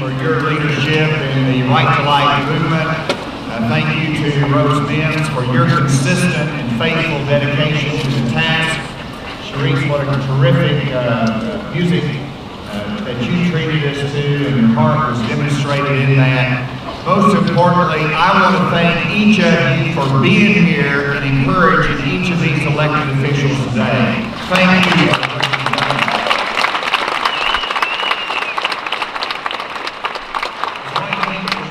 for your leadership in the Right to Life movement. Thank you to Rose Mims for your consistent and faithful dedication to the task. Sharice, what a terrific music that you treated us to, and your heart was demonstrated in that. Most importantly, I want to thank each of you for being here and encouraging each of these elected officials today. Thank you.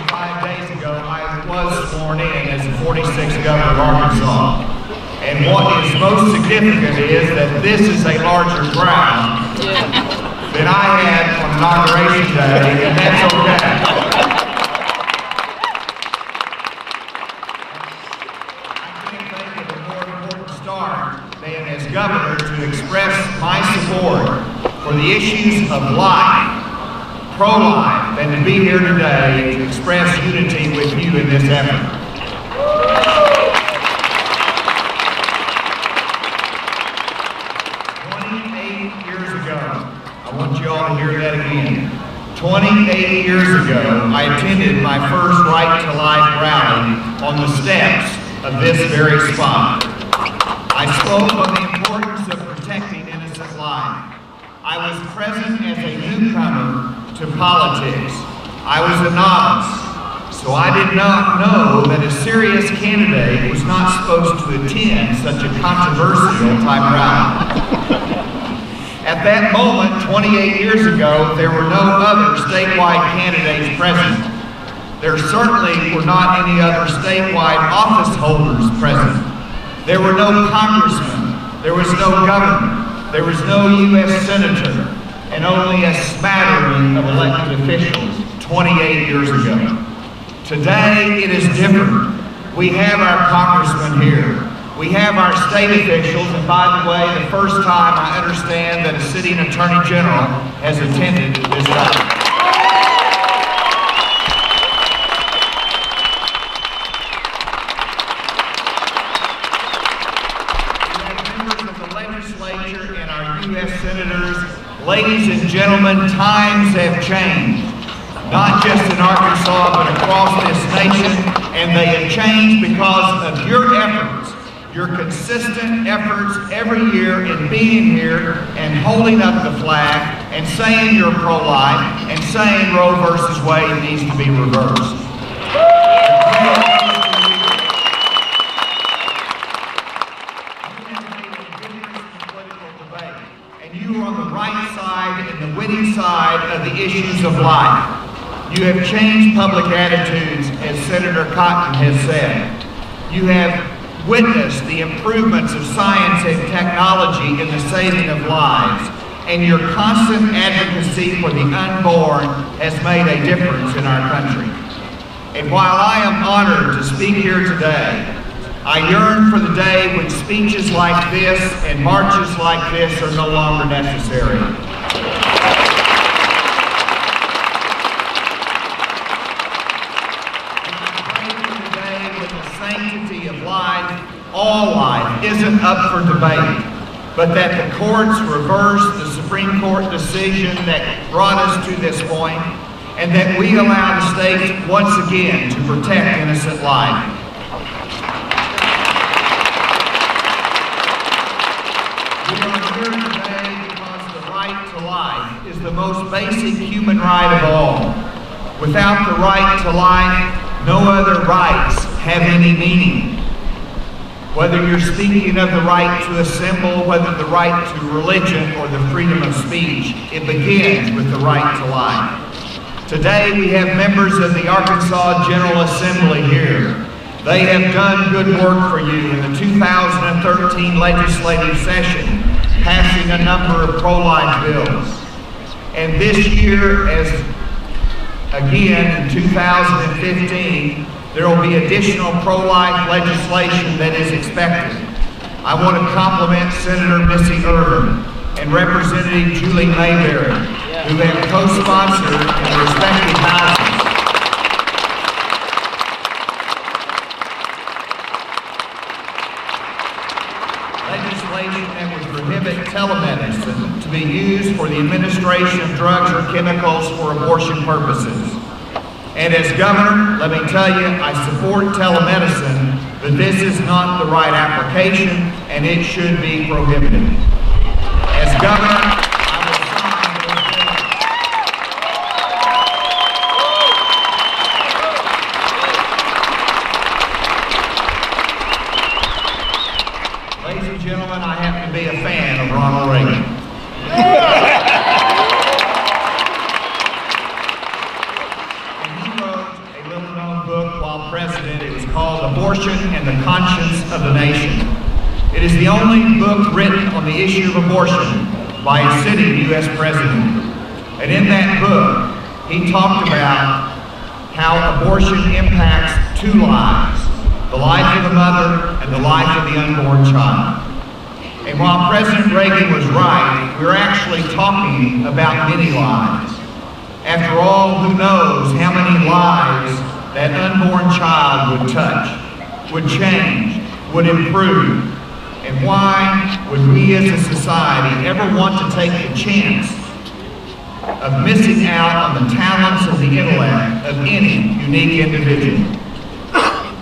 5 days ago, I was sworn in as the 46th governor of Arkansas. And what is most significant is that this is a larger crowd than I had on Inauguration Day, and that's okay. Than as governor to express my support for the issues of life, pro-life, and to be here today to express unity with you in this effort. I want you all to hear that again. 28 years ago, I attended my first Right to Life rally on the steps of this very spot. I spoke on the importance of protecting innocent life. I was present as a newcomer to politics. I was a novice, so I did not know that a serious candidate was not supposed to attend such a controversial type rally. At that moment, 28 years ago, there were no other statewide candidates present. There certainly were not any other statewide office holders present. There were no congressmen, there was no governor, there was no U.S. senator, and only a smattering of elected officials 28 years ago. Today, it is different. We have our congressmen here. We have our state officials, and by the way, the first time I understand that a sitting attorney general has attended this rally. And our U.S. senators. Ladies and gentlemen, times have changed, not just in Arkansas, but across this nation, and they have changed because of your efforts, your consistent efforts every year in being here and holding up the flag and saying you're pro-life and saying Roe versus Wade needs to be reversed. You are on the right side and the winning side of the issues of life. You have changed public attitudes, as Senator Cotton has said. You have witnessed the improvements of science and technology in the saving of lives, and your constant advocacy for the unborn has made a difference in our country. And while I am honored to speak here today, I yearn for the day when speeches like this and marches like this are no longer necessary. I pray for the day when the sanctity of life, all life, isn't up for debate, but that the courts reverse the Supreme Court decision that brought us to this point, and that we allow the states once again to protect innocent life. Here today because the right to life is the most basic human right of all. Without the right to life, no other rights have any meaning. Whether you're speaking of the right to assemble, whether the right to religion or the freedom of speech, it begins with the right to life. Today we have members of the Arkansas General Assembly here. They have done good work for you in the 2013 legislative session, passing a number of pro-life bills. And this year, as again in 2015, there will be additional pro-life legislation that is expected. I want to compliment Senator Missy Irvin and Representative Julie Mayberry, who have co-sponsored in their respective houses legislation that was prohibit telemedicine to be used for the administration of drugs or chemicals for abortion purposes. And as governor, let me tell you, I support telemedicine, but this is not the right application, and it should be prohibited. As governor, I will sign those bills. Ladies and gentlemen, I happen to be a fan of Ronald Reagan. President. It was called Abortion and the Conscience of the Nation. It is the only book written on the issue of abortion by a sitting U.S. president. And in that book, he talked about how abortion impacts two lives, the life of the mother and the life of the unborn child. And while President Reagan was right, we're actually talking about many lives. After all, who knows how many lives that unborn child would touch, would change, would improve. And why would we as a society ever want to take the chance of missing out on the talents and the intellect of any unique individual?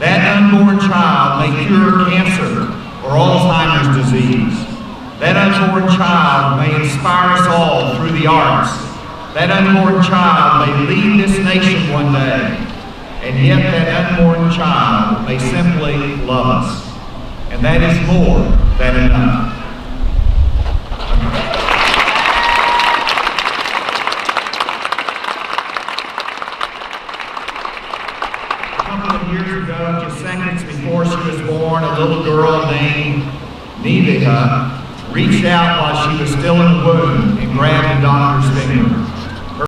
That unborn child may cure cancer or Alzheimer's disease. That unborn child may inspire us all through the arts. That unborn child may lead this nation one day. And yet that unborn child may simply love us. And that is more than enough. A couple of years ago, just seconds before she was born, a little girl named Neva reached out while she was still in the womb